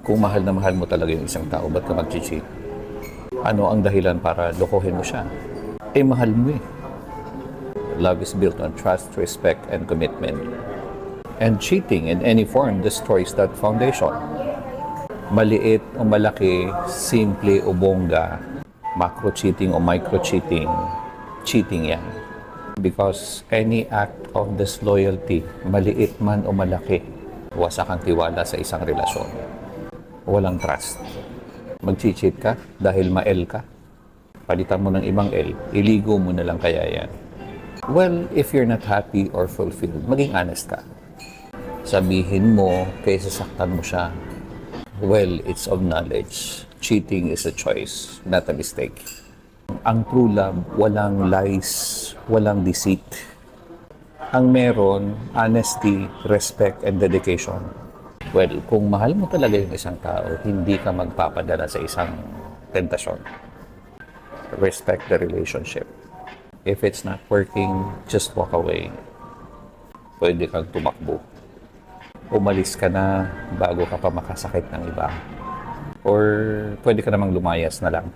Kung mahal na mahal mo talaga yung isang tao, ba't ka mag-cheat? Ano ang dahilan para lokohin mo siya? Eh, mahal mo eh. Love is built on trust, respect, and commitment. And cheating in any form destroys that foundation. Maliit o malaki, simple o bongga, macro-cheating o micro-cheating, cheating yan. Because any act of disloyalty, maliit man o malaki, wasak ang tiwala sa isang relasyon. Walang trust. Mag-cheat ka dahil ma-L ka. Palitan mo ng ibang L, iligo mo na lang kaya yan. Well, if you're not happy or fulfilled, maging honest ka. Sabihin mo, kaysa saktan mo siya, well, it's of knowledge. Cheating is a choice, not a mistake. Ang true love, walang lies, walang deceit. Ang meron, honesty, respect, and dedication. Well, kung mahal mo talaga yung isang tao, hindi ka magpapadala sa isang tentasyon. Respect the relationship. If it's not working, just walk away. Pwede kang tumakbo. Umalis ka na bago ka pa makasakit ng iba. Or pwede ka namang lumayas na lang.